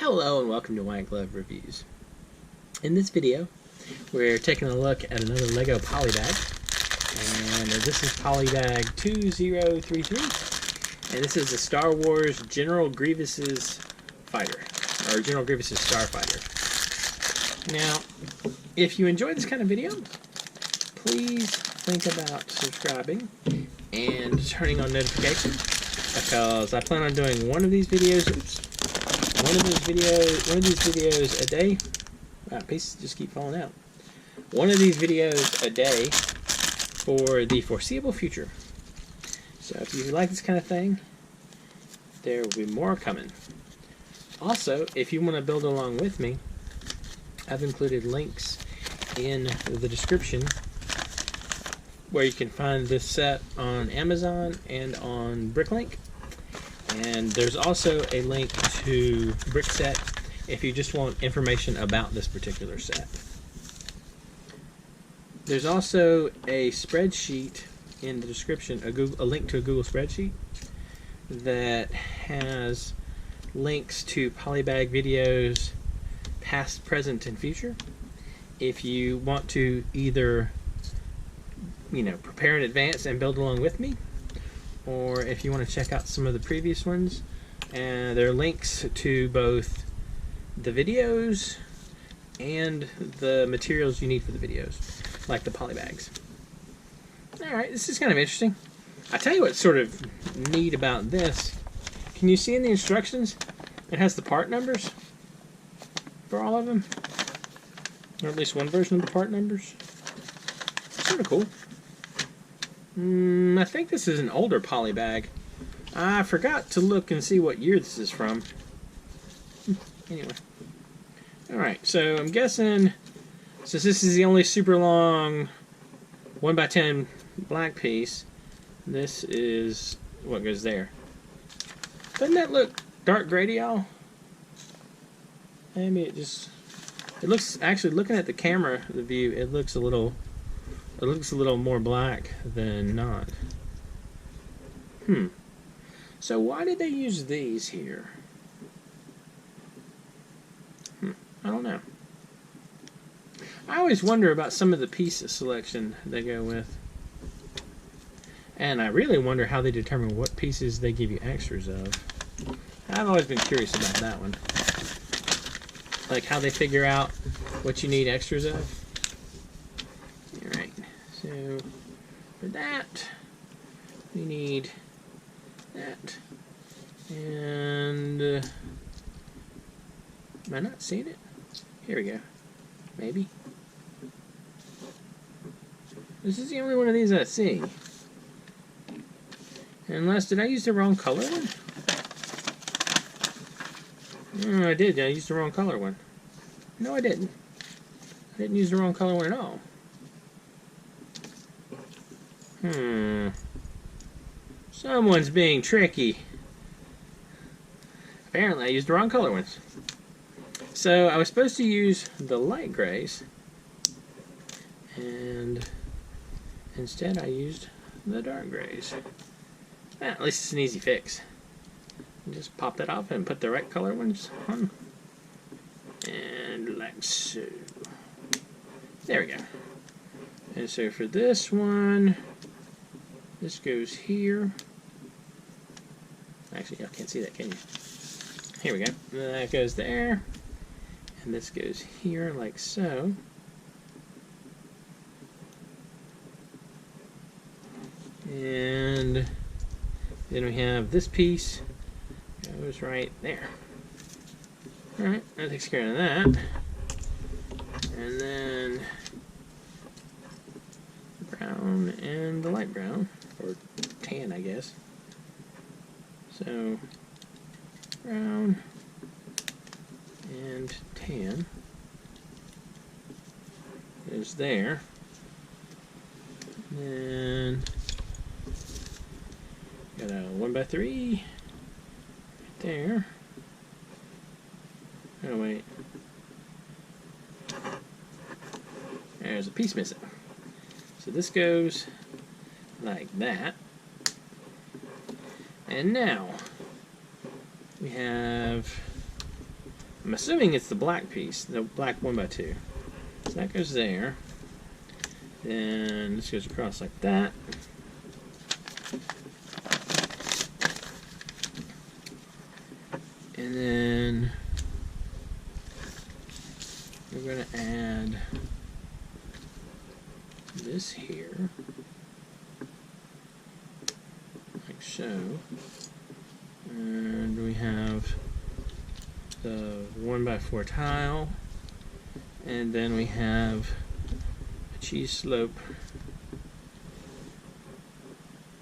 Hello and welcome to White Glove Reviews. In this video, we're taking a look at another LEGO Polybag, and this is Polybag 2033, and this is the Star Wars General Grievous's fighter, or General Grievous's Starfighter. Now, if you enjoy this kind of video, please think about subscribing and turning on notifications, because I plan on doing one of these videos a day. Wow, pieces just keep falling out. One of these videos a day for the foreseeable future. So if you like this kind of thing, there will be more coming. Also, if you want to build along with me, I've included links in the description where you can find this set on Amazon and on Bricklink. And there's also a link to Brickset if you just want information about this particular set. There's also a spreadsheet in the description, a link to a Google spreadsheet that has links to Polybag videos past, present, and future. If you want to either prepare in advance and build along with me, or if you want to check out some of the previous ones, and there are links to both the videos and the materials you need for the videos, like the polybags. Alright, this is kind of interesting. I tell you what's sort of neat about this. Can you see in the instructions it has the part numbers for all of them? Or at least one version of the part numbers. It's sort of cool. I think this is an older polybag. I forgot to look and see what year this is from. Anyway. Alright, so I'm guessing, since this is the only super long 1x10 black piece, this is what goes there. Doesn't that look dark gray to y'all? Maybe it looks, actually looking at the camera, the view, it looks a little more black than not. So why did they use these here? I don't know. I always wonder about some of the pieces selection they go with. And I really wonder how they determine what pieces they give you extras of. I've always been curious about that one. Like how they figure out what you need extras of. Alright, so for that, we need that. And am I not seeing it? Here we go. Maybe. This is the only one of these I see. Unless, did I use the wrong color one? Oh, I did. I used the wrong color one. No, I didn't. I didn't use the wrong color one at all. Someone's being tricky. Apparently I used the wrong color ones. So I was supposed to use the light grays, and instead I used the dark grays. Well, at least it's an easy fix. Just pop that off and put the right color ones on. And like so. There we go. And so for this one, this goes here. Actually, y'all can't see that, can you? Here we go. That goes there. And this goes here like so. And then we have this piece goes right there. Alright, that takes care of that. And then brown and the light brown, or tan, I guess. So brown and tan is there. And got a 1x3 right there. Oh wait, there's a piece missing. So this goes like that. And now we have I'm assuming it's the black piece, the black 1x2. So that goes there. Then this goes across like that. And then we're going to add this here, like so. And we have the 1x4 tile, and then we have a cheese slope.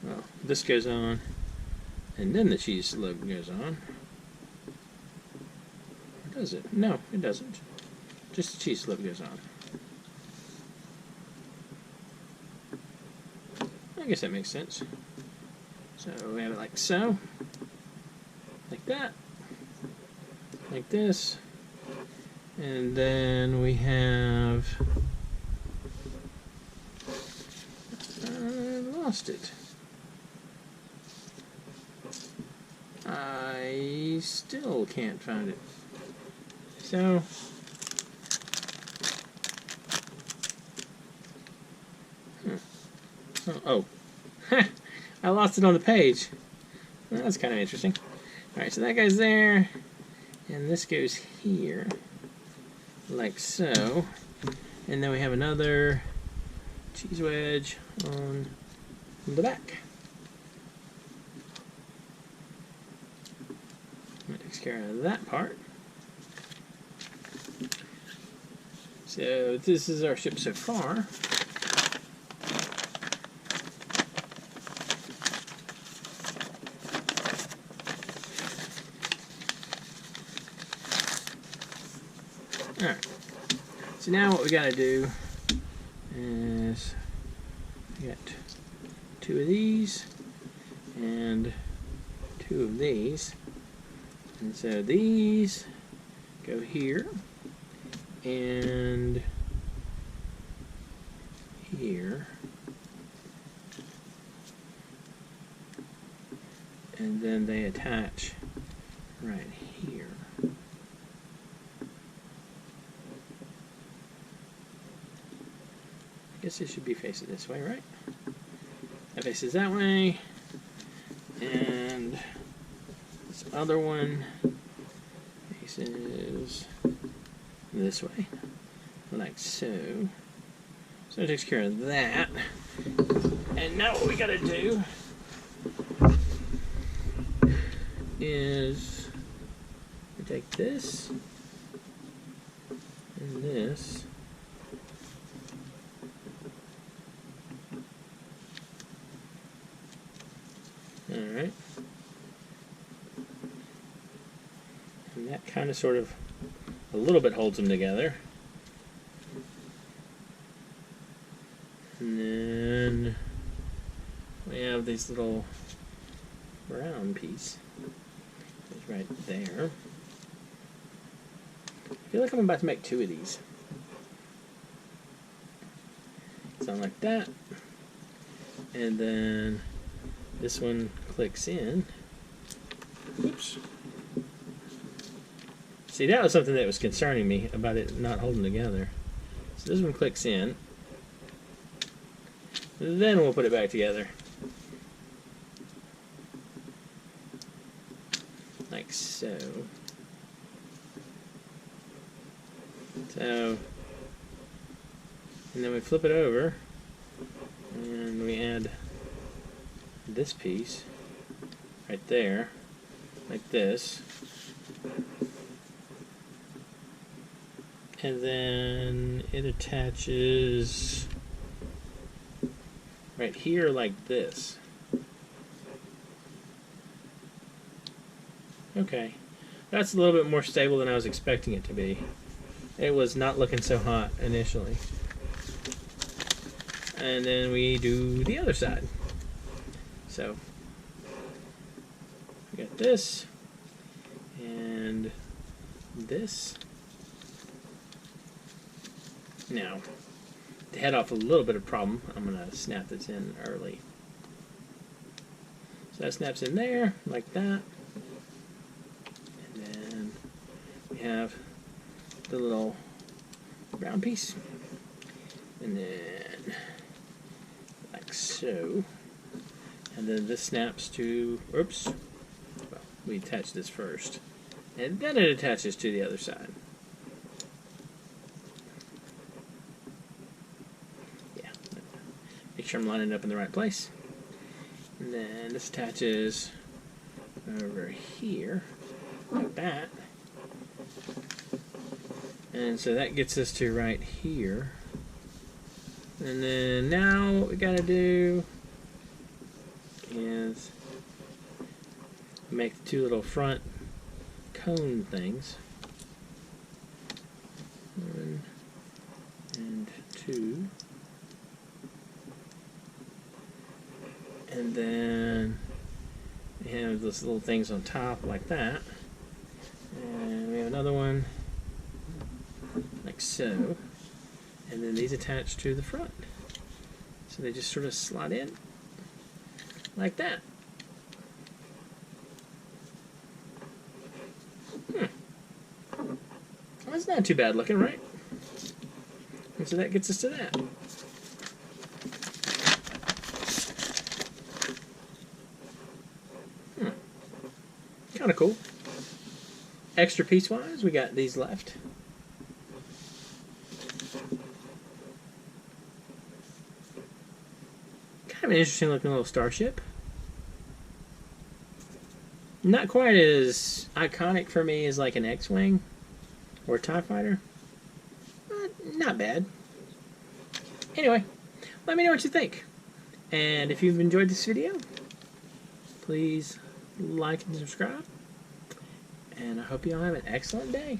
Well, this goes on, and then the cheese slope goes on. Or does it? No, it doesn't. Just the cheese slope goes on. I guess that makes sense. So we have it like so, like that, like this, and then we have, I lost it. I still can't find it. So, oh, I lost it on the page. Well, that's kind of interesting. Alright, so that goes there, and this goes here, like so. And then we have another cheese wedge on the back. That takes care of that part. So this is our ship so far. Alright, so now what we gotta do is get 2 of these and 2 of these, and so these go here and here, and then they attach right here. I guess it should be facing this way, right? That faces that way, and this other one faces this way, like so. So it takes care of that. And now what we gotta do is we take this and this, alright, and that kind of sort of a little bit holds them together. And then we have this little brown piece. It's right there. I feel like I'm about to make 2 of these. Something like that. And then this one clicks in. Oops. See, that was something that was concerning me about it not holding together. So this one clicks in. Then we'll put it back together. Like so. So, and then we flip it over, and we add this piece right there, like this. And then it attaches right here like this. Okay, that's a little bit more stable than I was expecting it to be. It was not looking so hot initially. And then we do the other side. So we got this and this. Now, to head off a little bit of problem, I'm going to snap this in early. So that snaps in there, like that. And then we have the little brown piece, and then like so, and then this snaps to, oops, well, we attach this first, and then it attaches to the other side. Yeah, make sure I'm lining it up in the right place. And then this attaches over here, like that. And so that gets us to right here. And then now what we gotta do is make the two little front cone things. 1 and 2. And then we have those little things on top like that. And we have another one like so. And then these attach to the front. So they just sort of slot in like that. Well, that's not too bad looking, right? And so that gets us to that. Kind of cool. Extra piece-wise, we got these left. Kind of an interesting looking little starship. Not quite as iconic for me as like an X-Wing or a TIE Fighter. Not bad. Anyway, let me know what you think. And if you've enjoyed this video, please like and subscribe. And I hope you all have an excellent day.